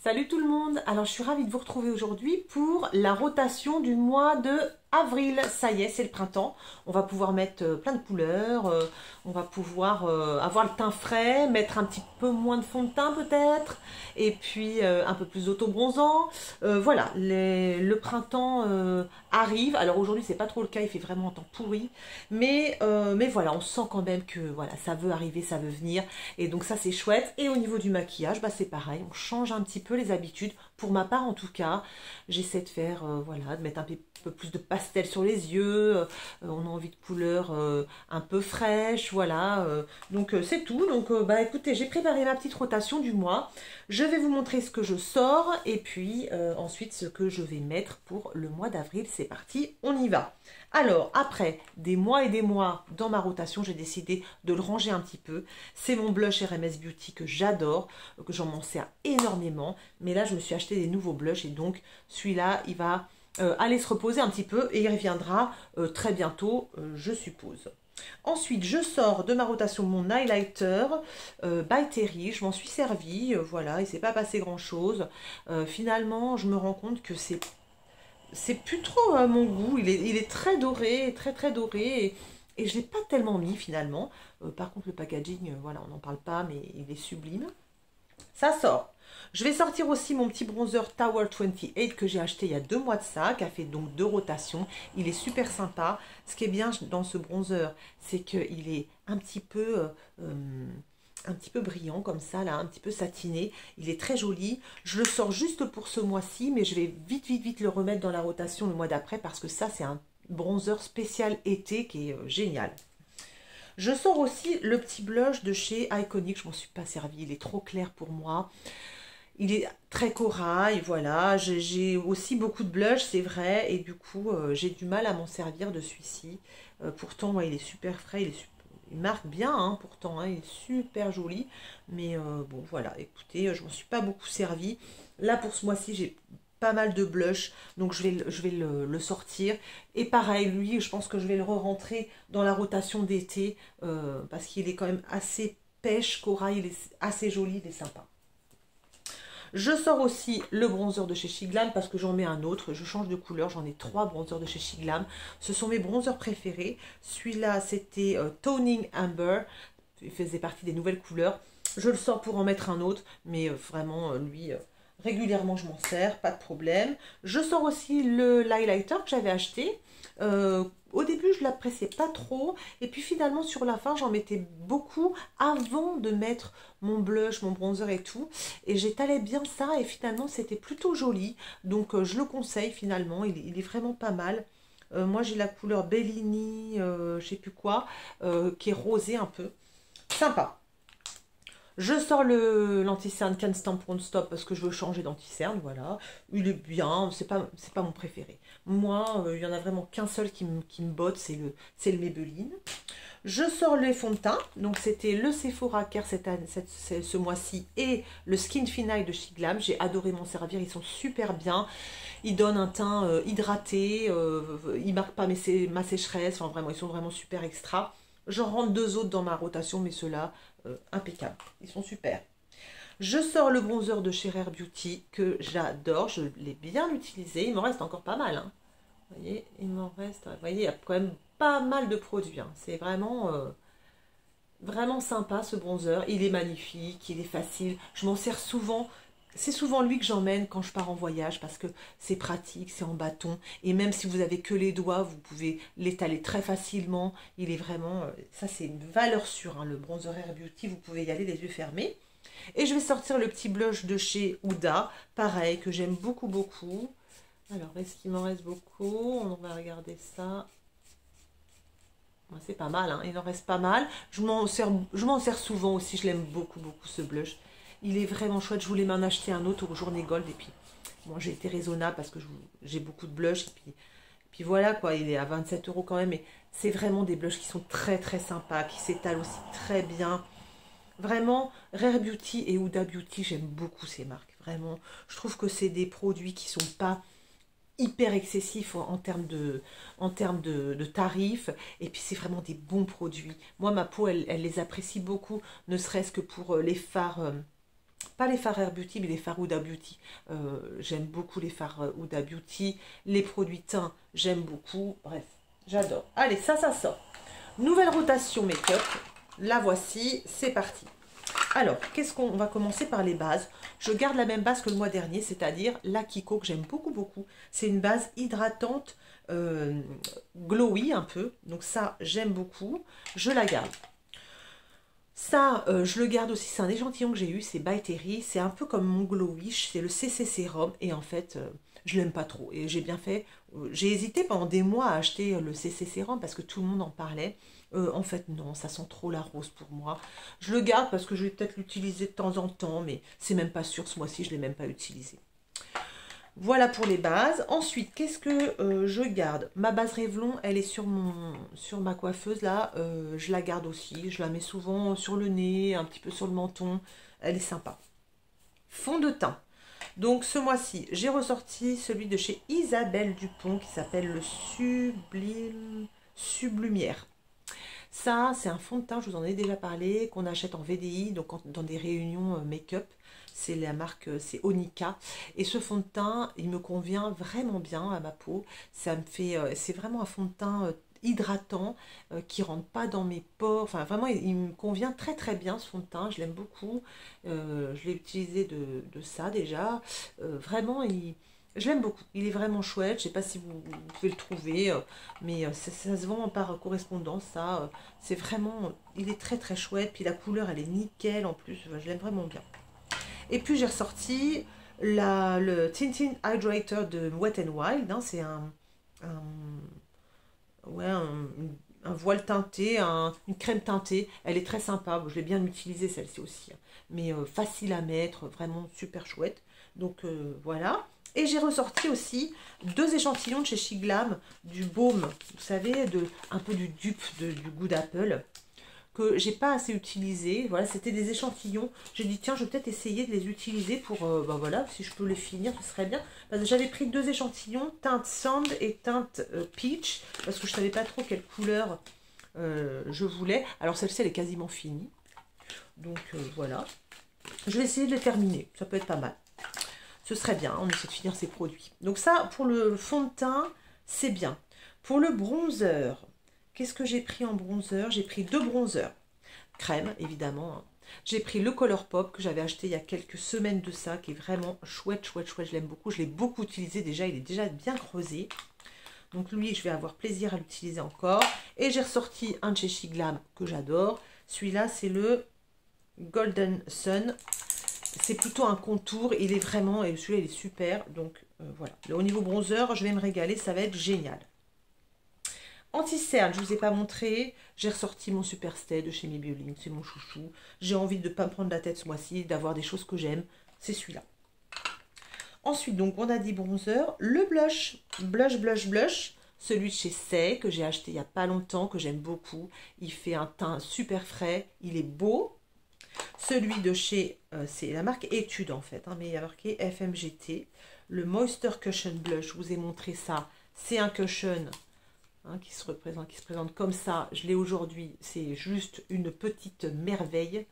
Salut tout le monde. Alors je suis ravie de vous retrouver aujourd'hui pour la rotation du mois de avril. Ça y est, c'est le printemps. On va pouvoir mettre plein de couleurs, on va pouvoir avoir le teint frais, mettre un petit peu moins de fond de teint peut-être, et puis un peu plus d'auto-bronzant. Voilà, le printemps arrive. Alors aujourd'hui c'est pas trop le cas, il fait vraiment un temps pourri, mais voilà, on sent quand même que voilà, ça veut arriver, ça veut venir, et donc ça c'est chouette. Et au niveau du maquillage, bah, c'est pareil, on change un petit peu les habitudes. Pour ma part en tout cas, j'essaie de faire, voilà, de mettre un peu plus de pastel sur les yeux, on a envie de couleurs un peu fraîches, voilà, donc c'est tout. Donc bah écoutez, j'ai préparé ma petite rotation du mois, je vais vous montrer ce que je sors, et puis ensuite ce que je vais mettre pour le mois d'avril. C'est parti, on y va. Alors, après des mois et des mois dans ma rotation, j'ai décidé de le ranger un petit peu. C'est mon blush RMS Beauty que j'adore, que j'en m'en sers énormément. Mais là, je me suis acheté des nouveaux blushs et donc celui-là, il va aller se reposer un petit peu et il reviendra très bientôt, je suppose. Ensuite, je sors de ma rotation mon highlighter by Terry. Je m'en suis servi, voilà, il ne s'est pas passé grand-chose. Finalement, je me rends compte que c'est plus trop mon goût. Il est très doré, très doré. Et je ne l'ai pas tellement mis finalement. Par contre, le packaging, voilà, on n'en parle pas, mais il est sublime. Ça sort. Je vais sortir aussi mon petit bronzer Tower 28 que j'ai acheté il y a 2 mois de ça, qui a fait donc 2 rotations. Il est super sympa. Ce qui est bien dans ce bronzer, c'est qu'il est un petit peu brillant comme ça, là, un petit peu satiné. Il est très joli. Je le sors juste pour ce mois-ci, mais je vais vite le remettre dans la rotation le mois d'après parce que ça, c'est un bronzer spécial été qui est génial. Je sors aussi le petit blush de chez Iconic. Je m'en suis pas servi, il est trop clair pour moi. Il est très corail, voilà. J'ai aussi beaucoup de blush, c'est vrai, et du coup, j'ai du mal à m'en servir de celui-ci. Pourtant, ouais, il est super frais, il marque bien, hein, pourtant, hein, il est super joli. Mais bon, voilà, écoutez, je m'en suis pas beaucoup servi. Là, pour ce mois-ci, j'ai pas mal de blush, donc je vais le sortir. Et pareil, lui, je pense que je vais le re-rentrer dans la rotation d'été, parce qu'il est quand même assez pêche, corail, il est assez joli, il est sympa. Je sors aussi le bronzer de chez Shiglam parce que j'en mets un autre. Je change de couleur. J'en ai 3 bronzers de chez Shiglam. Ce sont mes bronzers préférés. Celui-là, c'était Toning Amber. Il faisait partie des nouvelles couleurs. Je le sors pour en mettre un autre. Mais vraiment, lui, régulièrement, je m'en sers. Pas de problème. Je sors aussi l'highlighter que j'avais acheté. Au début, je l'appréciais pas trop. Et puis finalement, sur la fin, j'en mettais beaucoup avant de mettre mon blush, mon bronzer et tout. Et j'étalais bien ça. Et finalement, c'était plutôt joli. Donc, je le conseille finalement. Il est vraiment pas mal. Moi, j'ai la couleur Bellini, je sais plus quoi, qui est rosée un peu. Sympa. Je sors l'anti-cerne Can't Stamp Won't Stop parce que je veux changer d'anti-cerne, voilà. Il est bien, c'est pas mon préféré. Moi, il y en a vraiment qu'un seul qui me botte, c'est le Maybelline. Je sors les fonds de teint, donc c'était le Sephora Care ce mois-ci et le Skin Finale de Shiglam. J'ai adoré m'en servir, ils sont super bien. Ils donnent un teint hydraté, ils marquent pas ma sécheresse, enfin vraiment, ils sont vraiment super extra. J'en rentre 2 autres dans ma rotation, mais ceux-là, impeccables. Ils sont super. Je sors le bronzer de chez Rare Beauty que j'adore. Je l'ai bien utilisé. Il m'en reste encore pas mal, hein. Vous voyez, il m'en reste. Vous voyez, il y a quand même pas mal de produits, hein. C'est vraiment sympa ce bronzer. Il est magnifique, il est facile. Je m'en sers souvent. C'est souvent lui que j'emmène quand je pars en voyage parce que c'est pratique, c'est en bâton. Et même si vous avez que les doigts, vous pouvez l'étaler très facilement. Il est vraiment... ça, c'est une valeur sûre, hein, le bronzer Rare Beauty. Vous pouvez y aller les yeux fermés. Et je vais sortir le petit blush de chez Huda. Pareil, que j'aime beaucoup. Alors, est-ce qu'il m'en reste beaucoup? On va regarder ça. C'est pas mal, hein, il en reste pas mal. Je m'en sers souvent aussi. Je l'aime beaucoup ce blush. Il est vraiment chouette. Je voulais m'en acheter un autre aux Journées Gold. Et puis, moi, j'ai été raisonnable parce que j'ai beaucoup de blush. Et puis voilà, quoi. Il est à 27 € quand même. Mais c'est vraiment des blushs qui sont très sympas, qui s'étalent aussi très bien. Vraiment, Rare Beauty et Huda Beauty, j'aime beaucoup ces marques. Vraiment, je trouve que c'est des produits qui sont pas hyper excessifs en termes de tarifs. Et puis, c'est vraiment des bons produits. Moi, ma peau, elle les apprécie beaucoup, ne serait-ce que pour les fards pas les fards Air Beauty, mais les fards Huda Beauty. J'aime beaucoup les fards Huda Beauty. Les produits teints, j'aime beaucoup. Bref, j'adore. Allez, ça sort. Nouvelle rotation make-up. La voici, c'est parti. Alors, qu'est-ce qu'on va commencer par les bases. Je garde la même base que le mois dernier, c'est-à-dire la Kiko, que j'aime beaucoup. C'est une base hydratante, glowy un peu. Donc ça, j'aime beaucoup. Je la garde. Ça, je le garde aussi, c'est un échantillon que j'ai eu, c'est By Terry, c'est un peu comme mon Glow Wish, c'est le CC Sérum, et en fait, je l'aime pas trop. Et j'ai bien fait, j'ai hésité pendant des mois à acheter le CC Sérum parce que tout le monde en parlait. En fait, non, ça sent trop la rose pour moi. Je le garde parce que je vais peut-être l'utiliser de temps en temps, mais c'est même pas sûr, ce mois-ci, je ne l'ai même pas utilisé. Voilà pour les bases. Ensuite, qu'est-ce que je garde? Ma base Revlon, elle est sur ma coiffeuse là. Je la garde aussi. Je la mets souvent sur le nez, un petit peu sur le menton. Elle est sympa. Fond de teint. Donc ce mois-ci, j'ai ressorti celui de chez Isabelle Dupont qui s'appelle le Sublumière. Ça, c'est un fond de teint, je vous en ai déjà parlé, qu'on achète en VDI, donc dans des réunions make-up. C'est la marque, c'est Onika. Et ce fond de teint, il me convient vraiment bien à ma peau. Ça me fait, c'est vraiment un fond de teint hydratant, qui rentre pas dans mes pores. Enfin, vraiment, il me convient très bien ce fond de teint. Je l'aime beaucoup. Je l'ai utilisé de ça déjà. Vraiment, je l'aime beaucoup. Il est vraiment chouette. Je sais pas si vous pouvez le trouver, mais ça se vend par correspondance. Ça, c'est vraiment, il est très chouette. Puis la couleur, elle est nickel en plus. Je l'aime vraiment bien. Et puis j'ai ressorti le Tintin Hydrator de Wet n Wild. Hein, c'est ouais, un voile teinté, une crème teintée. Elle est très sympa. Je l'ai bien utilisée celle-ci aussi. Hein. Mais facile à mettre, vraiment super chouette. Donc voilà. Et j'ai ressorti aussi 2 échantillons de chez Shiglam, du baume, vous savez, un peu du dupe du goût d'Apple, que j'ai pas assez utilisé. Voilà, c'était des échantillons. J'ai dit tiens, je vais peut-être essayer de les utiliser pour, ben voilà, si je peux les finir, ce serait bien. Parce que j'avais pris 2 échantillons, teinte Sand et teinte Peach, parce que je savais pas trop quelle couleur je voulais. Alors celle-ci, elle est quasiment finie. Donc voilà. Je vais essayer de les terminer, ça peut être pas mal. Ce serait bien, on essaie de finir ces produits. Donc ça, pour le fond de teint, c'est bien. Pour le bronzer, qu'est-ce que j'ai pris en bronzer? J'ai pris 2 bronzers. Crème, évidemment. J'ai pris le Colourpop que j'avais acheté il y a quelques semaines de ça, qui est vraiment chouette. Je l'aime beaucoup. Je l'ai beaucoup utilisé déjà. Il est déjà bien creusé. Donc lui, je vais avoir plaisir à l'utiliser encore. Et j'ai ressorti un de chez Shiglam que j'adore. Celui-là, c'est le Golden Sun. C'est plutôt un contour. Il est vraiment... Et celui-là, il est super. Donc voilà. Au niveau bronzer, je vais me régaler. Ça va être génial. Anti-cerne, je ne vous ai pas montré, j'ai ressorti mon Superstay de chez Maybelline, c'est mon chouchou. J'ai envie de ne pas me prendre la tête ce mois-ci, d'avoir des choses que j'aime, c'est celui-là. Ensuite, donc, on a dit bronzer, le blush, celui de chez Say, que j'ai acheté il n'y a pas longtemps, que j'aime beaucoup. Il fait un teint super frais, il est beau. Celui de chez, c'est la marque Étude en fait, hein, mais il y a marqué FMGT. Le Moisture Cushion Blush, je vous ai montré ça, c'est un cushion... Hein, qui se présente comme ça. Je l'ai aujourd'hui, c'est juste une petite merveille.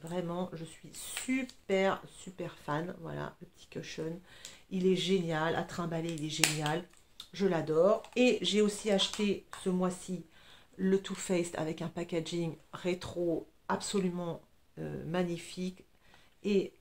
Vraiment, je suis super fan. Voilà, le petit cushion. Il est génial, à trimballer, il est génial. Je l'adore. Et j'ai aussi acheté ce mois-ci le Too Faced avec un packaging rétro absolument magnifique. Et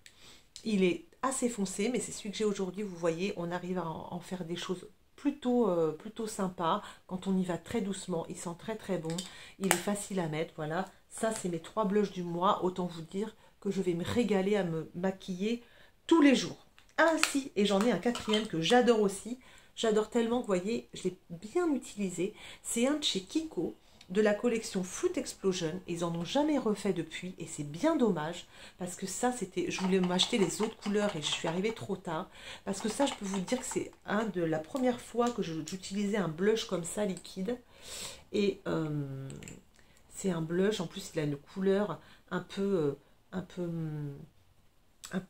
il est assez foncé, mais c'est celui que j'ai aujourd'hui. Vous voyez, on arrive à en faire des choses plutôt sympa quand on y va très doucement. Il sent très bon, il est facile à mettre. Voilà, ça c'est mes 3 blushs du mois. Autant vous dire que je vais me régaler à me maquiller tous les jours. Ainsi, et j'en ai un 4e que j'adore aussi. J'adore tellement que vous voyez, je l'ai bien utilisé. C'est un de chez Kiko, de la collection Fruit Explosion. Ils en ont jamais refait depuis et c'est bien dommage parce que ça c'était, je voulais m'acheter les autres couleurs et je suis arrivée trop tard parce que ça je peux vous dire que c'est de la première fois que j'utilisais un blush comme ça liquide et c'est un blush, en plus il a une couleur un peu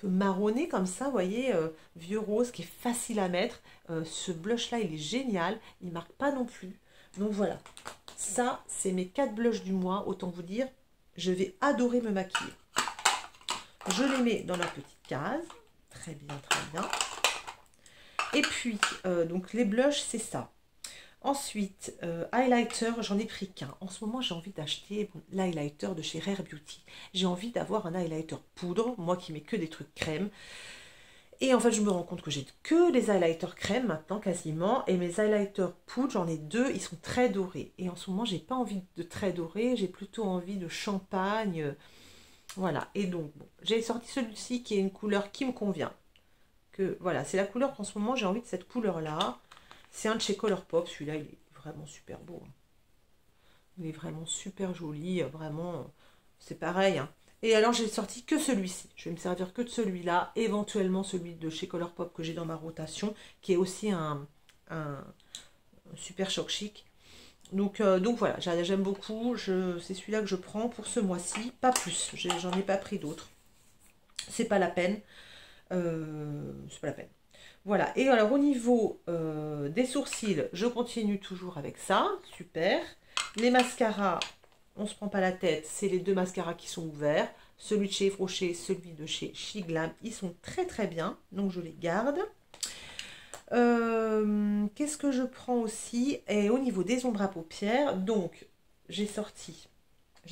marronné comme ça, vous voyez, vieux rose qui est facile à mettre. Ce blush là il est génial, il marque pas non plus. Donc voilà, ça c'est mes 4 blushs du mois, autant vous dire, je vais adorer me maquiller. Je les mets dans la petite case. Très bien, très bien. Et puis, donc les blushs, c'est ça. Ensuite, highlighter, j'en ai pris qu'un. En ce moment, j'ai envie d'acheter l'highlighter de chez Rare Beauty. J'ai envie d'avoir un highlighter poudre, moi qui mets que des trucs crème. Et en fait, je me rends compte que j'ai que des highlighters crème maintenant, quasiment. Et mes highlighters poudre, j'en ai deux, ils sont très dorés. Et en ce moment, j'ai pas envie de très doré, j'ai plutôt envie de champagne. Voilà, et donc, bon, j'ai sorti celui-ci qui est une couleur qui me convient. Voilà, c'est la couleur qu'en ce moment, j'ai envie de cette couleur-là. C'est un de chez Colourpop, celui-là, il est vraiment super beau. Il est vraiment super joli, vraiment, c'est pareil, hein. Et alors, j'ai sorti que celui-ci. Je vais me servir que de celui-là, éventuellement celui de chez Colourpop que j'ai dans ma rotation, qui est aussi un super choc chic. Donc voilà, j'aime beaucoup. C'est celui-là que je prends pour ce mois-ci, pas plus. J'en ai pas pris d'autres. C'est pas la peine. C'est pas la peine. Voilà, et alors au niveau des sourcils, je continue toujours avec ça, super. Les mascaras, on se prend pas la tête, c'est les deux mascaras qui sont ouverts. Celui de chez Yves Rocher, celui de chez Shiglam, ils sont très très bien, donc je les garde. Qu'est-ce que je prends aussi? Et au niveau des ombres à paupières, donc j'ai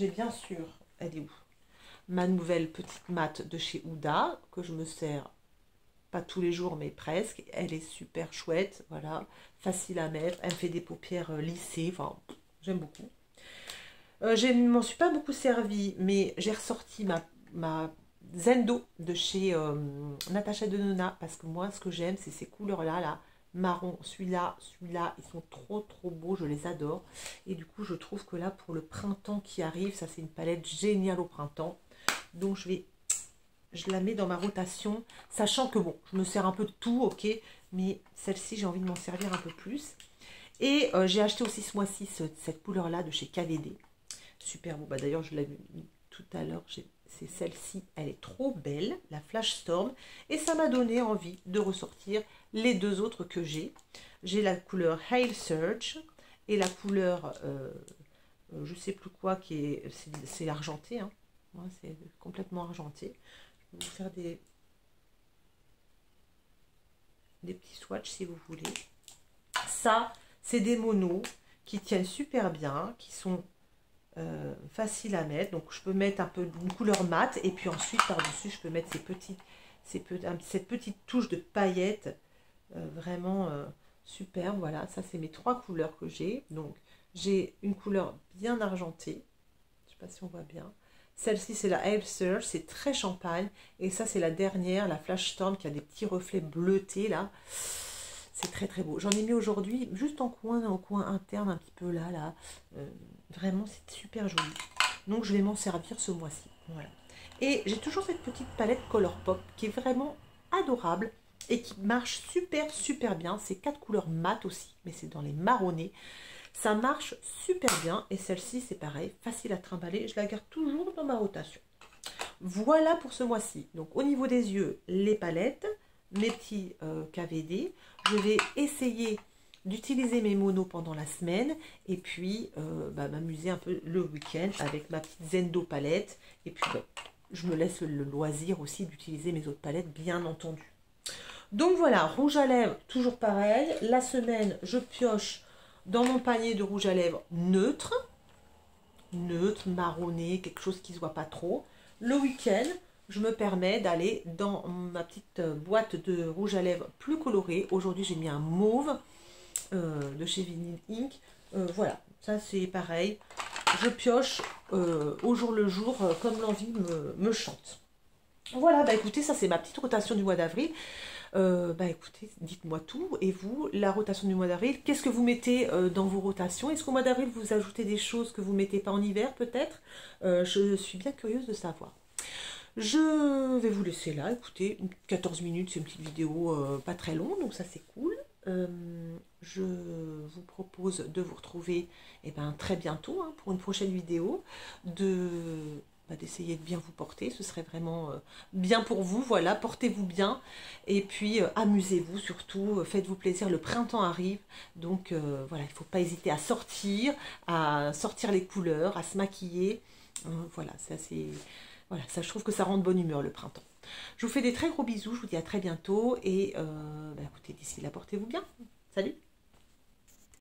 bien sûr, elle est où? Ma nouvelle petite mat de chez Huda, que je me sers pas tous les jours, mais presque. Elle est super chouette, voilà, facile à mettre. Elle me fait des paupières lissées, enfin, j'aime beaucoup. Je ne m'en suis pas beaucoup servi, mais j'ai ressorti ma Zendo de chez Natasha Denona, parce que moi, ce que j'aime, c'est ces couleurs-là, là, marron, celui-là, ils sont trop trop beaux, je les adore. Et du coup, je trouve que là, pour le printemps qui arrive, ça c'est une palette géniale au printemps. Donc, je la mets dans ma rotation, sachant que bon, je me sers un peu de tout, ok, mais celle-ci, j'ai envie de m'en servir un peu plus. Et j'ai acheté aussi ce mois-ci cette couleur-là de chez KVD. Super beau, bah, d'ailleurs, je l'ai mis tout à l'heure, c'est celle-ci, elle est trop belle, la Flash Storm, et ça m'a donné envie de ressortir les deux autres que j'ai. J'ai la couleur Hail Surge et la couleur, je sais plus quoi, c'est argenté, hein. Moi, c'est complètement argenté. Je vais vous faire des petits swatchs si vous voulez. Ça, c'est des monos qui tiennent super bien, qui sont faciles à mettre. Donc, je peux mettre un peu une couleur mate et puis ensuite, par-dessus, je peux mettre cette petite touche de paillettes vraiment super. Voilà, ça, c'est mes trois couleurs que j'ai. Donc, j'ai une couleur bien argentée. Je ne sais pas si on voit bien. Celle-ci, c'est la Hail Surge, c'est très champagne. Et ça, c'est la dernière, la Flash Storm, qui a des petits reflets bleutés, là. C'est très, très beau. J'en ai mis aujourd'hui, juste au coin interne, un petit peu là. Vraiment, c'est super joli. Donc, je vais m'en servir ce mois-ci. Voilà. Et j'ai toujours cette petite palette Colourpop, qui est vraiment adorable et qui marche super, super bien. C'est 4 couleurs mat aussi, mais c'est dans les marronnés. Ça marche super bien et celle-ci c'est pareil, facile à trimballer, je la garde toujours dans ma rotation. Voilà pour ce mois-ci. Donc au niveau des yeux, les palettes, mes petits KVD. Je vais essayer d'utiliser mes monos pendant la semaine et puis m'amuser un peu le week-end avec ma petite Zendo palette. Et puis je me laisse le loisir aussi d'utiliser mes autres palettes, bien entendu. Donc voilà, rouge à lèvres, toujours pareil. La semaine, je pioche dans mon panier de rouge à lèvres neutre, marronné, quelque chose qui ne se voit pas trop. Le week-end, je me permets d'aller dans ma petite boîte de rouge à lèvres plus coloré. Aujourd'hui, j'ai mis un mauve de chez Vinyl Ink. Voilà, ça c'est pareil. Je pioche au jour le jour comme l'envie me chante. Voilà, bah écoutez, ça c'est ma petite rotation du mois d'avril. Écoutez, dites-moi tout. Et vous, la rotation du mois d'avril, qu'est-ce que vous mettez dans vos rotations? Est-ce qu'au mois d'avril, vous ajoutez des choses que vous ne mettez pas en hiver, peut-être? Je suis bien curieuse de savoir. Je vais vous laisser là. Écoutez, 14 minutes, c'est une petite vidéo pas très longue, donc ça c'est cool. Je vous propose de vous retrouver très bientôt pour une prochaine vidéo, d'essayer de bien vous porter, ce serait vraiment bien pour vous, voilà, portez-vous bien, et puis amusez-vous surtout, faites-vous plaisir, le printemps arrive, donc voilà, il ne faut pas hésiter à sortir les couleurs, à se maquiller, voilà, ça c'est Voilà, ça, je trouve que ça rend de bonne humeur le printemps. Je vous fais des très gros bisous, je vous dis à très bientôt et écoutez, d'ici là, portez-vous bien. Salut!